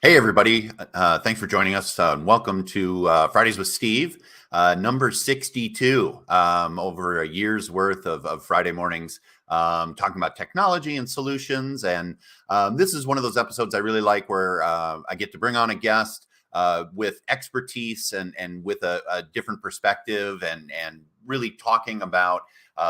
Hey, everybody. Thanks for joining us. Welcome to Fridays with Steve, number 62, over a year's worth of Friday mornings, talking about technology and solutions. And this is one of those episodes I really like where I get to bring on a guest with expertise and with a different perspective and really talking about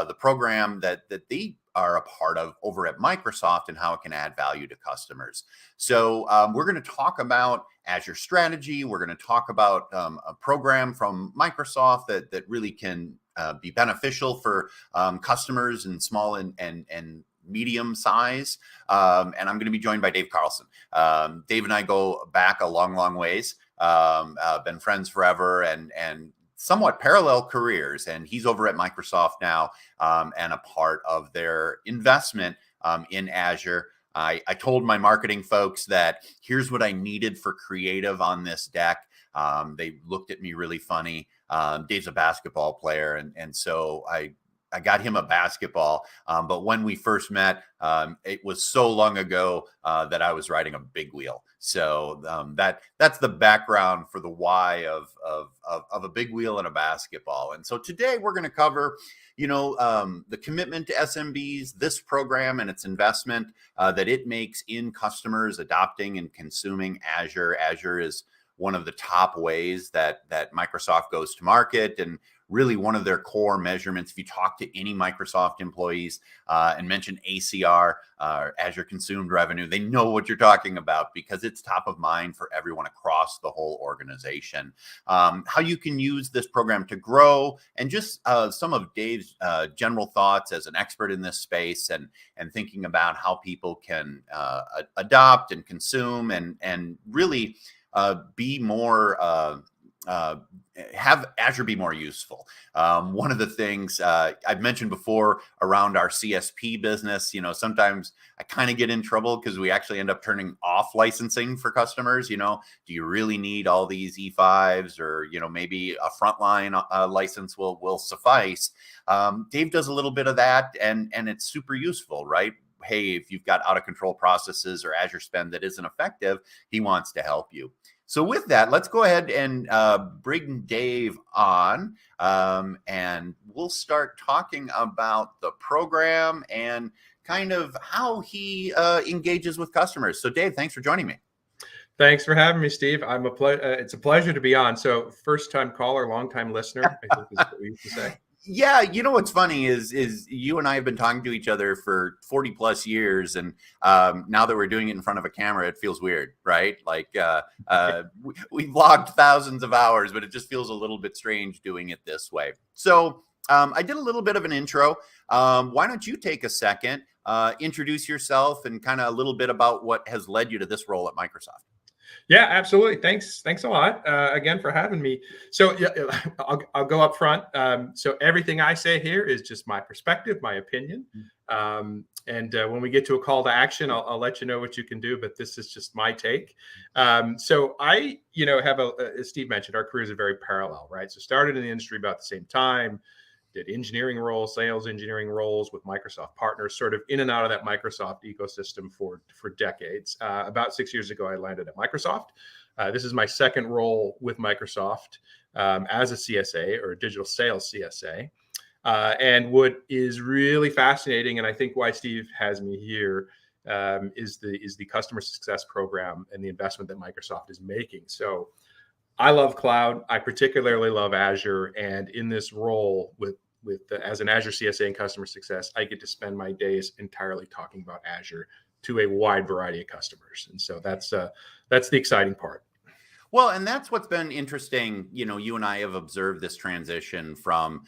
the program that they are a part of over at Microsoft and how it can add value to customers. So we're going to talk about Azure strategy. We're going to talk about a program from Microsoft that really can be beneficial for customers in small and medium size. And I'm going to be joined by Dave Carlson. Dave and I go back a long ways. Been friends forever and somewhat parallel careers, and he's over at Microsoft now and a part of their investment in Azure. I told my marketing folks that here's what I needed for creative on this deck. They looked at me really funny. Dave's a basketball player, and so I got him a basketball. But when we first met, it was so long ago that I was riding a big wheel. So that's the background for the why of a big wheel and a basketball. And so today we're going to cover, the commitment to SMBs, this program and its investment that it makes in customers adopting and consuming Azure. Azure is one of the top ways that Microsoft goes to market, and really one of their core measurements. If you talk to any Microsoft employees and mention ACR, Azure Consumed Revenue, they know what you're talking about because it's top of mind for everyone across the whole organization. How you can use this program to grow, and just some of Dave's general thoughts as an expert in this space, and thinking about how people can adopt and consume and really be more have Azure be more useful. One of the things I've mentioned before around our CSP business, sometimes I kind of get in trouble because we actually end up turning off licensing for customers. Do you really need all these E5s, or, maybe a frontline license will suffice. Dave does a little bit of that, and it's super useful, right? Hey, if you've got out of control processes or Azure spend that isn't effective, he wants to help you. So with that, let's go ahead and bring Dave on, and we'll start talking about the program and kind of how he engages with customers. So Dave, thanks for joining me. Thanks for having me, Steve. It's a pleasure to be on. So first time caller, long time listener, I think is what we used to say. Yeah, what's funny is you and I have been talking to each other for 40 plus years, and now that we're doing it in front of a camera, it feels weird, right? Like we've logged thousands of hours, but it just feels a little bit strange doing it this way. So I did a little bit of an intro. Why don't you take a second, introduce yourself, and kind of a little bit about what has led you to this role at Microsoft? Yeah, absolutely. Thanks a lot again for having me. So yeah, I'll go up front. So everything I say here is just my perspective, my opinion. And when we get to a call to action, I'll let you know what you can do. But this is just my take. So I, have as Steve mentioned, our careers are very parallel, right? So started in the industry about the same time. Did engineering roles, sales engineering roles with Microsoft partners, sort of in and out of that Microsoft ecosystem for decades. About 6 years ago, I landed at Microsoft. This is my second role with Microsoft as a CSA, or a digital sales CSA. And what is really fascinating, and I think why Steve has me here, is the customer success program and the investment that Microsoft is making. So I love cloud. I particularly love Azure, and in this role as an Azure CSA and customer success, I get to spend my days entirely talking about Azure to a wide variety of customers, and so that's the exciting part. Well, and that's what's been interesting. You and I have observed this transition from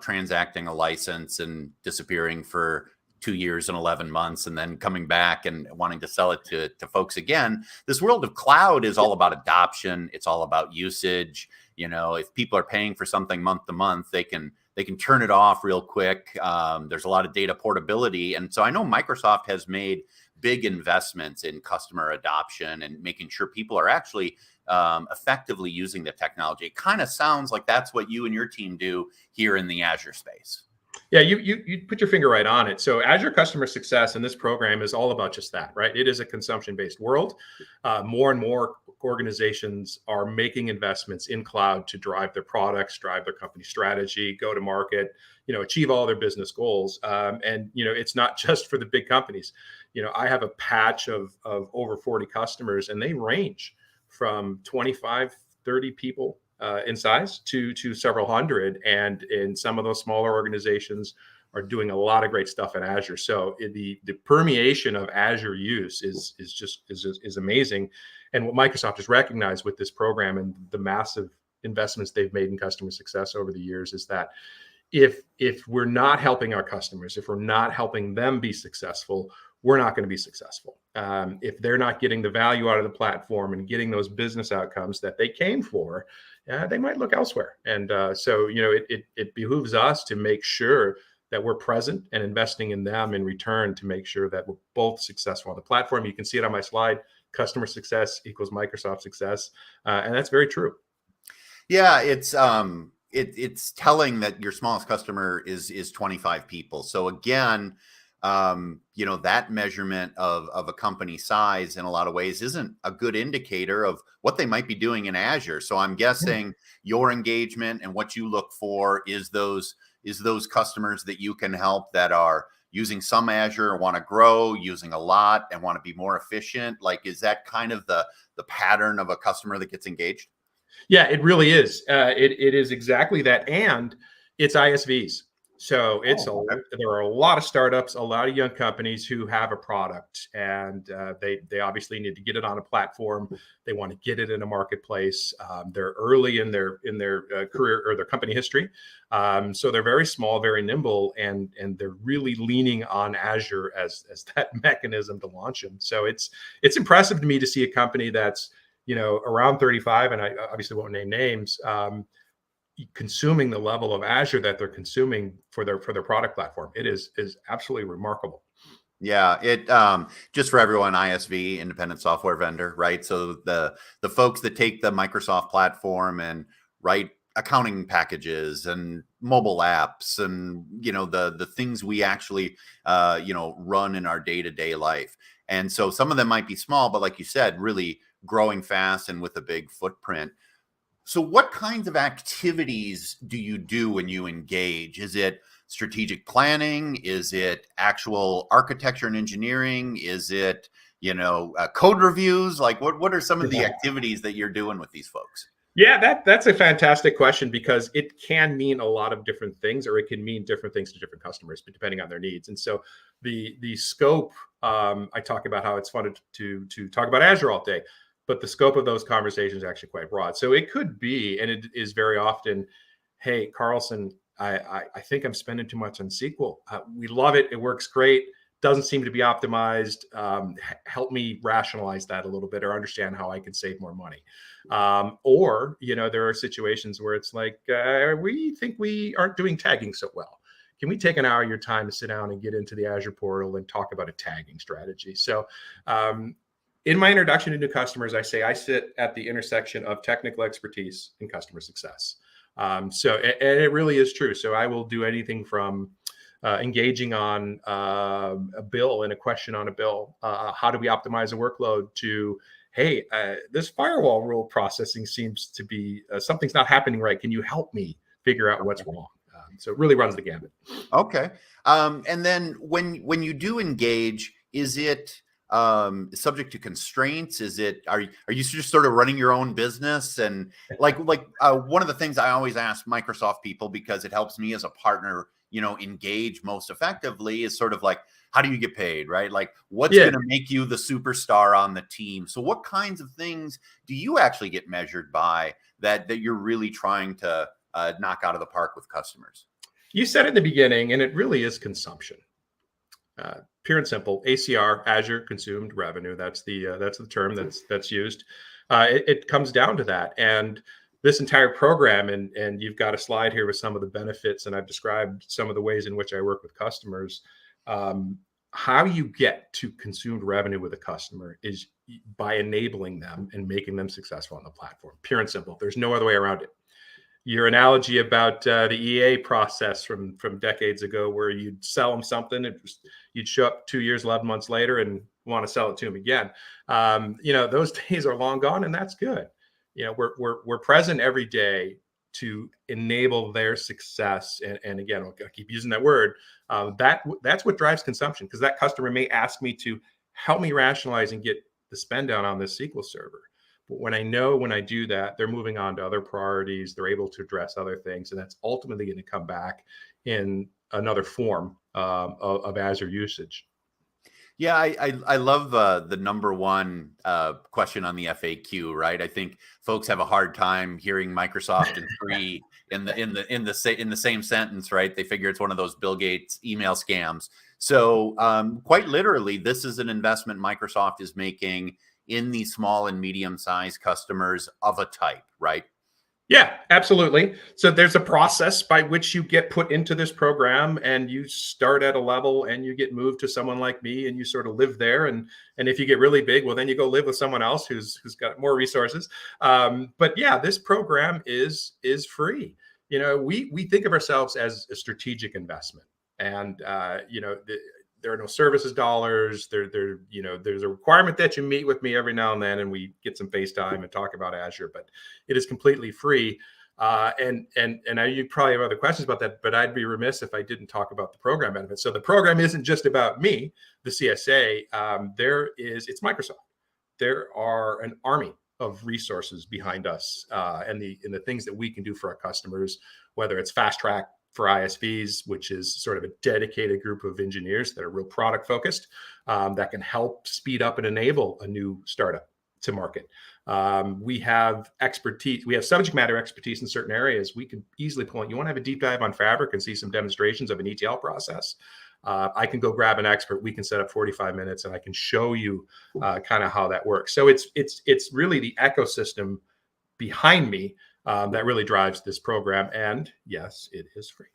transacting a license and disappearing for 2 years and 11 months, and then coming back and wanting to sell it to folks again. This world of cloud is all about adoption. It's all about usage. If people are paying for something month to month, they can turn it off real quick. There's a lot of data portability. And so I know Microsoft has made big investments in customer adoption and making sure people are actually effectively using the technology. It kind of sounds like that's what you and your team do here in the Azure space. Yeah, you put your finger right on it. So Azure Customer Success in this program is all about just that, right? It is a consumption-based world. More and more organizations are making investments in cloud to drive their products, drive their company strategy, go to market, achieve all their business goals. And it's not just for the big companies. I have a patch of over 40 customers, and they range from 25, 30 people in size to several hundred, and in some of those smaller organizations are doing a lot of great stuff in Azure. So the permeation of Azure use is amazing, and what Microsoft has recognized with this program and the massive investments they've made in customer success over the years is that if we're not helping our customers, if we're not helping them be successful, we're not going to be successful. If they're not getting the value out of the platform and getting those business outcomes that they came for, they might look elsewhere. And so, it behooves us to make sure that we're present and investing in them in return to make sure that we're both successful on the platform. You can see it on my slide: customer success equals Microsoft success, and that's very true. Yeah, it's telling that your smallest customer is 25 people. So again, that measurement of a company size in a lot of ways isn't a good indicator of what they might be doing in Azure. So I'm guessing your engagement and what you look for is those customers that you can help that are using some Azure and want to grow, using a lot and want to be more efficient. Like, is that kind of the pattern of a customer that gets engaged? Yeah, it really is. It is exactly that, and it's ISVs. So there are a lot of startups, a lot of young companies who have a product, and they obviously need to get it on a platform. They want to get it in a marketplace. They're early in their career or their company history, so they're very small, very nimble, and they're really leaning on Azure as that mechanism to launch them. So it's impressive to me to see a company that's around 35, and I obviously won't name names, consuming the level of Azure that they're consuming for their product platform. It is absolutely remarkable. Yeah, it just for everyone, ISV, independent software vendor, right? So the folks that take the Microsoft platform and write accounting packages and mobile apps and the things we actually run in our day-to-day life. And so some of them might be small, but like you said, really growing fast and with a big footprint. So what kinds of activities do you do when you engage? Is it strategic planning? Is it actual architecture and engineering? Is it, code reviews? Like what are some of the activities that you're doing with these folks? Yeah, that's a fantastic question, because it can mean a lot of different things, or it can mean different things to different customers, but depending on their needs. And so the scope, I talk about how it's fun to talk about Azure all day, but the scope of those conversations is actually quite broad. So it could be, and it is very often, hey, Carlson, I think I'm spending too much on SQL. We love it. It works great. Doesn't seem to be optimized. Help me rationalize that a little bit, or understand how I can save more money. Or, there are situations where it's like, we think we aren't doing tagging so well. Can we take an hour of your time to sit down and get into the Azure portal and talk about a tagging strategy? So, in my introduction to new customers, I say I sit at the intersection of technical expertise and customer success. And it really is true. So I will do anything from engaging on a bill and a question on a bill. How do we optimize a workload? To, hey, this firewall rule processing seems to be something's not happening right. Can you help me figure out what's wrong? So it really runs the gamut. Okay. And then when you do engage, is it subject to constraints? Is it, are you just sort of running your own business? And like one of the things I always ask Microsoft people, because it helps me as a partner, engage most effectively, is sort of like, how do you get paid, right? Like, what's going to make you the superstar on the team? So what kinds of things do you actually get measured by that you're really trying to knock out of the park with customers? You said in the beginning, and it really is consumption. Pure and simple, ACR, Azure consumed revenue. That's the term that's used. It comes down to that, and this entire program, and you've got a slide here with some of the benefits, and I've described some of the ways in which I work with customers. How you get to consumed revenue with a customer is by enabling them and making them successful on the platform. Pure and simple. There's no other way around it. your analogy about the EA process from decades ago, where you'd sell them something, you'd show up 2 years, 11 months later, and want to sell it to them again. Those days are long gone, and that's good. We're present every day to enable their success. And again, I'll keep using that word. That's what drives consumption, because that customer may ask me to help me rationalize and get the spend down on this SQL server. But when I do that, they're moving on to other priorities. They're able to address other things, and that's ultimately going to come back in another form of Azure usage. Yeah, I love the number one question on the FAQ, right? I think folks have a hard time hearing Microsoft and free in the same sentence, right? They figure it's one of those Bill Gates email scams. So quite literally, this is an investment Microsoft is making in the small and medium-sized customers of a type, right? Yeah, absolutely. So there's a process by which you get put into this program, and you start at a level and you get moved to someone like me, and you sort of live there. And if you get really big, well, then you go live with someone else who's got more resources. But yeah, this program is free. We think of ourselves as a strategic investment, and there are no services dollars. There's a requirement that you meet with me every now and then, and we get some FaceTime and talk about Azure, but it is completely free. And you probably have other questions about that, but I'd be remiss if I didn't talk about the program benefits. So the program isn't just about me, the CSA. It's Microsoft. There are an army of resources behind us, and the things that we can do for our customers, whether it's fast track for ISVs, which is sort of a dedicated group of engineers that are real product focused, that can help speed up and enable a new startup to market. We have expertise. We have subject matter expertise in certain areas. We can easily point. You want to have a deep dive on Fabric and see some demonstrations of an ETL process. I can go grab an expert. We can set up 45 minutes, and I can show you kind of how that works. So it's really the ecosystem behind me that really drives this program. And yes, it is free.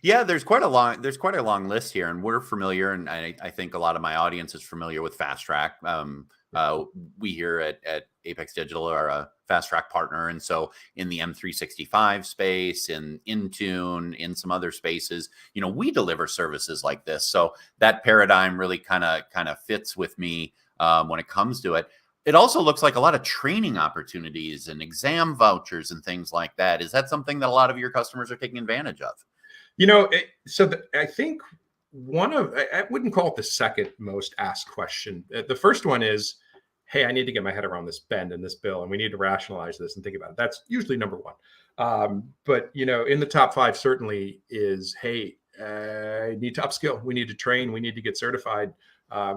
Yeah, there's quite a long list here, and we're familiar, and I think a lot of my audience is familiar with Fast Track. We here at Apex Digital are a Fast Track partner, and so in the M365 space, in Intune, in some other spaces, we deliver services like this. So that paradigm really kind of fits with me when it comes to it. It also looks like a lot of training opportunities and exam vouchers and things like that. Is that something that a lot of your customers are taking advantage of? I think I wouldn't call it the second most asked question. The first one is, hey, I need to get my head around this spend and this bill, and we need to rationalize this and think about it. That's usually number one. But in the top five certainly is, hey, I need to upskill. We need to train. We need to get certified.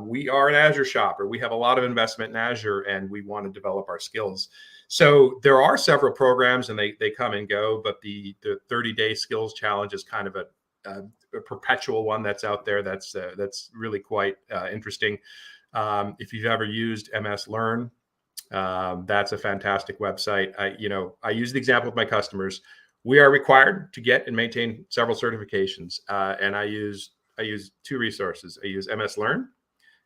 We are an Azure shop, or we have a lot of investment in Azure, and we want to develop our skills. So there are several programs, and they come and go, but the 30-day skills challenge is kind of a perpetual one that's out there. That's really quite interesting. If you've ever used MS Learn, that's a fantastic website. I use the example with my customers. We are required to get and maintain several certifications, and I use two resources. I use MS Learn,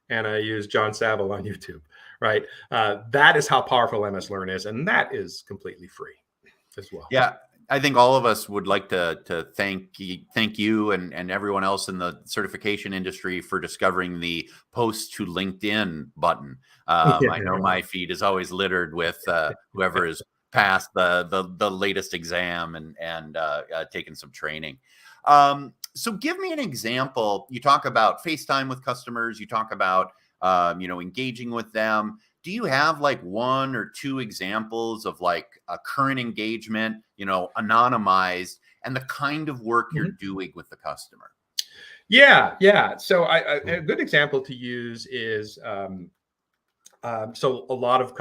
and I use John Saville on YouTube, right? That is how powerful MS Learn is, and that is completely free as well. Yeah, I think all of us would like to thank you and everyone else in the certification industry for discovering the post to LinkedIn button. I know my feed is always littered with whoever has passed the latest exam and taken some training. So give me an example. You talk about FaceTime with customers. You talk about, engaging with them. Do you have like one or two examples of like a current engagement, anonymized, and the kind of work you're doing with the customer? Yeah. So a good example to use is, so a lot of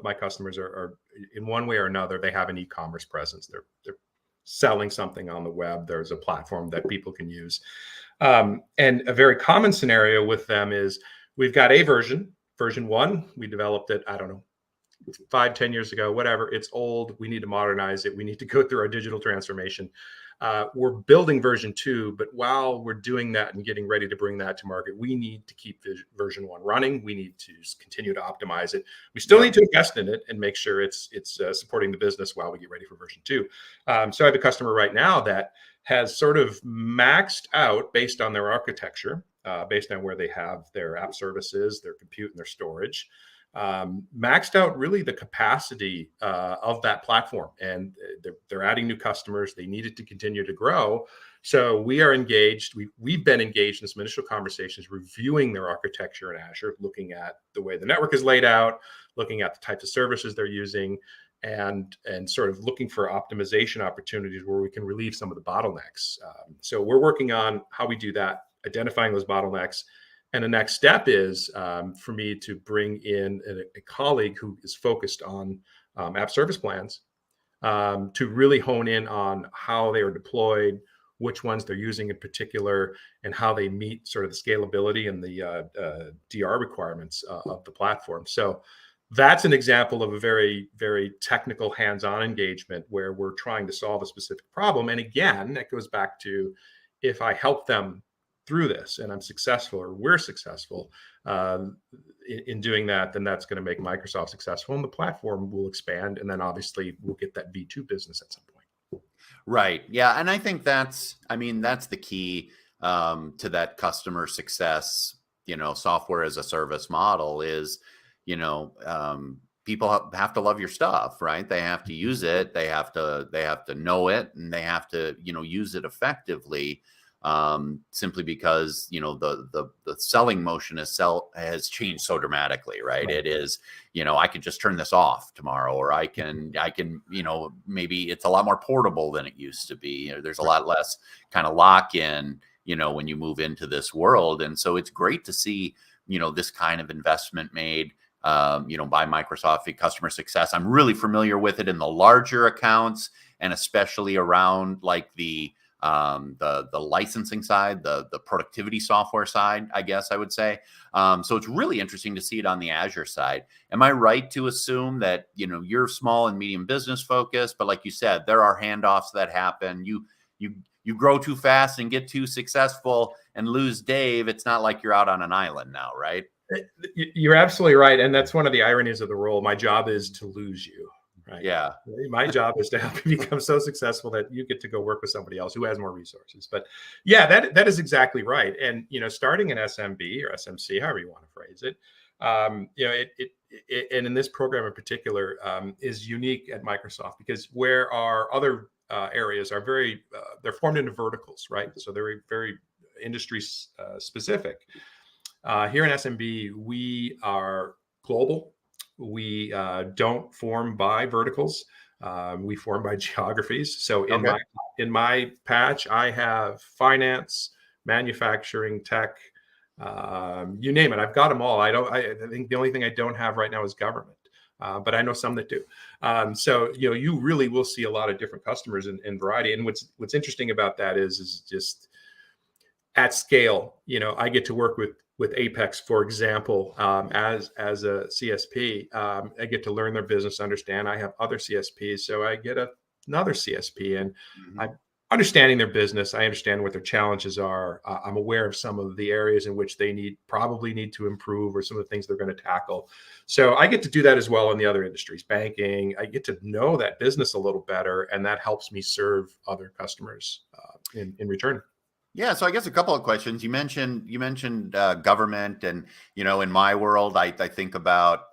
my customers are in one way or another, they have an e-commerce presence. They're selling something on the web. There's a platform that people can use. And a very common scenario with them is we've got a version 1. We developed it, 5, 10 years ago, whatever. It's old. We need to modernize it. We need to go through our digital transformation. We're building version 2, but while we're doing that and getting ready to bring that to market, we need to keep version 1 running. We need to continue to optimize it. We still need to invest in it and make sure it's supporting the business while we get ready for version 2. So I have a customer right now that has sort of maxed out based on their architecture, based on where they have their app services, their compute, and their storage. Maxed out really the capacity of that platform, and they're adding new customers. They need it to continue to grow. So we are engaged. We've been engaged in some initial conversations, reviewing their architecture in Azure, looking at the way the network is laid out, looking at the types of services they're using, and sort of looking for optimization opportunities where we can relieve some of the bottlenecks. So we're working on how we do that, identifying those bottlenecks. And the next step is for me to bring in a colleague who is focused on app service plans to really hone in on how they are deployed, which ones they're using in particular, and how they meet sort of the scalability and the DR requirements of the platform. So that's an example of a very, very technical hands-on engagement where we're trying to solve a specific problem. And again, that goes back to, if I help them through this and I'm successful, or we're successful in doing that, then that's going to make Microsoft successful, and the platform will expand. And then obviously we'll get that V2 business at some point. Right. Yeah. And I think that's the key to that customer success, software as a service model is, people have to love your stuff, right? They have to use it. They have to know it, and they have to, use it effectively. Simply because the selling motion has changed so dramatically, right? It is, I could just turn this off tomorrow, or I can maybe it's a lot more portable than it used to be. There's a lot less kind of lock in, when you move into this world, and so it's great to see this kind of investment made by Microsoft in customer success. I'm really familiar with it in the larger accounts, and especially around like the licensing side, the productivity software side, I guess I would say. So it's really interesting to see it on the Azure side. Am I right to assume that, you're small and medium business focused, but like you said, there are handoffs that happen. You grow too fast and get too successful and lose Dave. It's not like you're out on an island now, right? You're absolutely right. And that's one of the ironies of the role. My job is to lose you. Right. Yeah. My job is to help you become so successful that you get to go work with somebody else who has more resources. But yeah, that is exactly right. And starting an SMB or SMC, however you want to phrase it, it and in this program in particular is unique at Microsoft, because where our other areas are they're formed into verticals, right? So they're very industry specific. Here in SMB, we are global. We don't form by verticals. We form by geographies. So in my patch, I have finance, manufacturing, tech, you name it. I've got them all. I think the only thing I don't have right now is government, but I know some that do. So you really will see a lot of different customers in variety. And what's interesting about that is just at scale. I get to work with Apex, for example, as a CSP. I get to learn their business, understand. I have other CSPs, so I get another CSP, and I'm understanding their business. I understand what their challenges are. I'm aware of some of the areas in which they probably need to improve, or some of the things they're going to tackle. So I get to do that as well in the other industries, banking. I get to know that business a little better, and that helps me serve other customers in return. Yeah, so I guess a couple of questions. You mentioned government, and in my world, I think about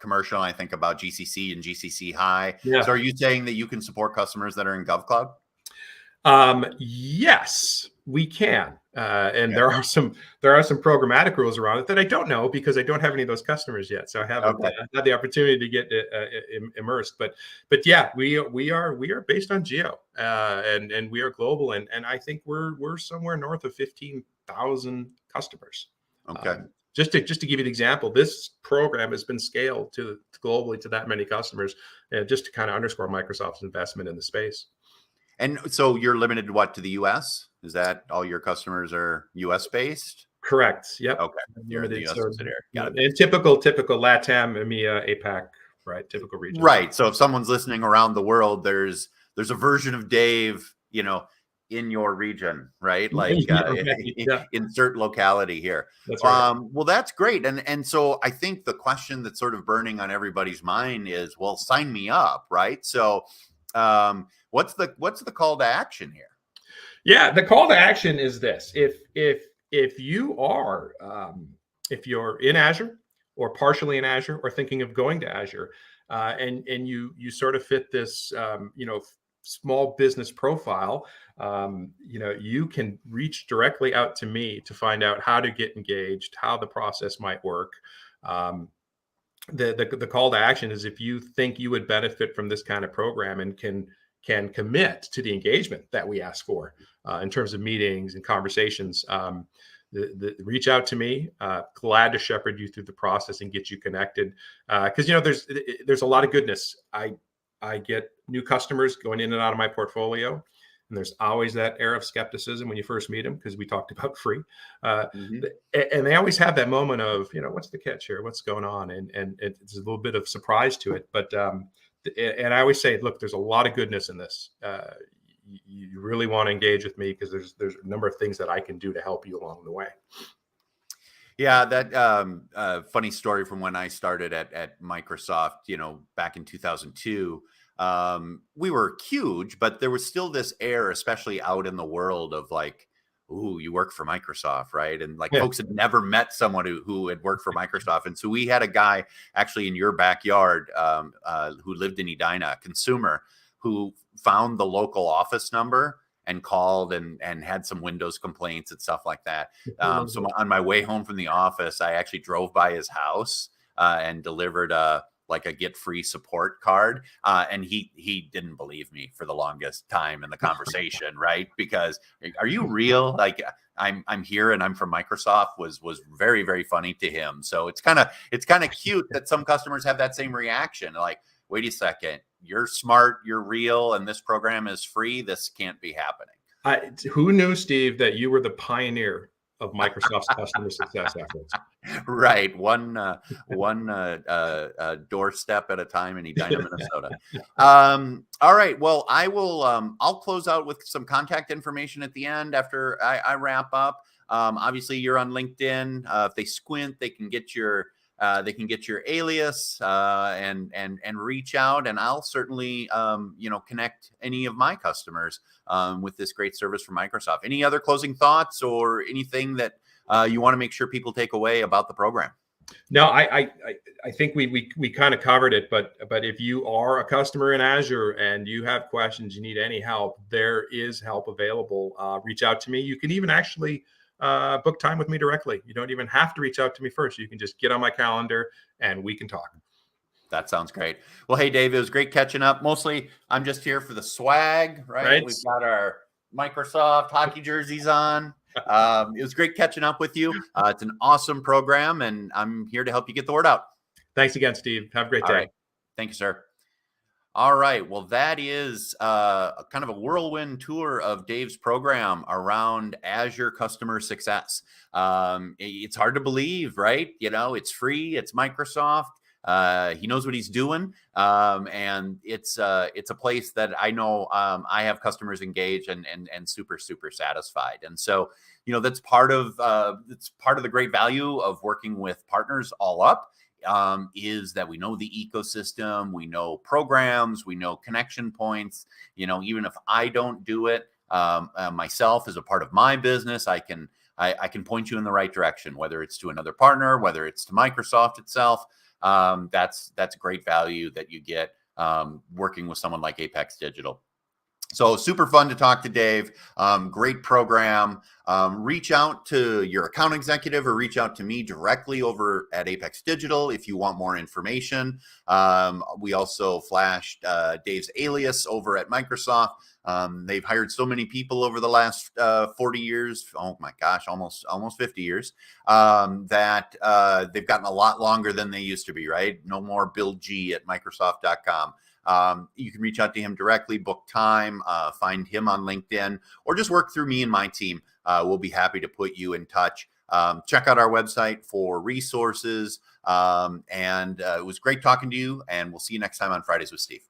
commercial, and I think about GCC and GCC High. Yeah. So are you saying that you can support customers that are in GovCloud? Yes, we can, and there are some programmatic rules around it that I don't know, because I don't have any of those customers yet. So I haven't had the opportunity to get immersed. But yeah, we are based on geo, and we are global, and I think we're somewhere north of 15,000 customers. Okay. Just to give you an example, this program has been scaled to globally to that many customers, just to kind of underscore Microsoft's investment in the space. And so you're limited to the U.S.? Is that all your customers are U.S. based? Correct. Yep. Okay, you're in the Limited. US So, subsidiary. Got yeah, it. and typical LATAM, EMEA, APAC, right? Typical regions. Right. So if someone's listening around the world, there's a version of Dave, in your region, right? Like Yeah, right. Yeah, insert locality here. that's right. Well, that's great. And so I think the question that's sort of burning on everybody's mind is, well, sign me up, right? So what's the call to action here? Yeah, the call to action is this: if you are if you're in Azure or partially in Azure or thinking of going to Azure, and you sort of fit this small business profile, you can reach directly out to me to find out how to get engaged, how the process might work. Um, the call to action is if you think you would benefit from this kind of program and can commit to the engagement that we ask for in terms of meetings and conversations. Reach out to me. Glad to shepherd you through the process and get you connected. Because there's a lot of goodness. I get new customers going in and out of my portfolio, and there's always that air of skepticism when you first meet them because we talked about free, Mhm. and they always have that moment of what's the catch here, what's going on, and it's a little bit of surprise to it. But and I always say, look, there's a lot of goodness in this. You really want to engage with me because there's a number of things that I can do to help you along the way. Yeah, that funny story from when I started at Microsoft, back in 2002. We were huge, but there was still this air, especially out in the world, of like, ooh, you work for Microsoft, right? And like Yeah. folks had never met someone who had worked for Microsoft. And so we had a guy actually in your backyard who lived in Edina, a consumer, who found the local office number and called and had some Windows complaints and stuff like that. So on my way home from the office, I actually drove by his house and delivered a get free support card. And he didn't believe me for the longest time in the conversation, right? Because are you real? Like I'm here and I'm from Microsoft was very, very funny to him. So it's kind of cute that some customers have that same reaction. Like, wait a second, you're smart, you're real, and this program is free. This can't be happening. Who knew, Steve, that you were the pioneer of Microsoft's customer success efforts? Right, one doorstep at a time in Edina, Minnesota. All right, well, I'll close out with some contact information at the end after I wrap up. Obviously, you're on LinkedIn. If they squint, they can get your alias and reach out, and I'll certainly connect any of my customers with this great service from Microsoft. Any other closing thoughts or anything that you want to make sure people take away about the program? No, I think we kind of covered it, but if you are a customer in Azure and you have questions, you need any help, there is help available. Reach out to me. You can even actually book time with me directly. You don't even have to reach out to me first. You can just get on my calendar and we can talk. That sounds great. Well, hey, Dave, it was great catching up. Mostly, I'm just here for the swag, right? We've got our Microsoft hockey jerseys on. It was great catching up with you. It's an awesome program, and I'm here to help you get the word out. Thanks again, Steve. Have a great day. All right. Thank you, sir. All right. Well, that is kind of a whirlwind tour of Dave's program around Azure customer success. It's hard to believe, right? It's free. It's Microsoft. He knows what he's doing. And it's a place that I know I have customers engaged and super, super satisfied. And so, that's part of the great value of working with partners all up. Is that we know the ecosystem, we know programs, we know connection points. Even if I don't do it myself as a part of my business, I can point you in the right direction, whether it's to another partner, whether it's to Microsoft itself. That's great value that you get working with someone like Apex Digital. So super fun to talk to Dave. Great program. Reach out to your account executive or reach out to me directly over at Apex Digital if you want more information. We also flashed Dave's alias over at Microsoft. They've hired so many people over the last 40 years. Oh my gosh, almost 50 years. That they've gotten a lot longer than they used to be, right? No more Bill G at Microsoft.com. You can reach out to him directly, book time, find him on LinkedIn, or just work through me and my team. We'll be happy to put you in touch Check out our website for resources. And it was great talking to you. And we'll see you next time on Fridays with Steve.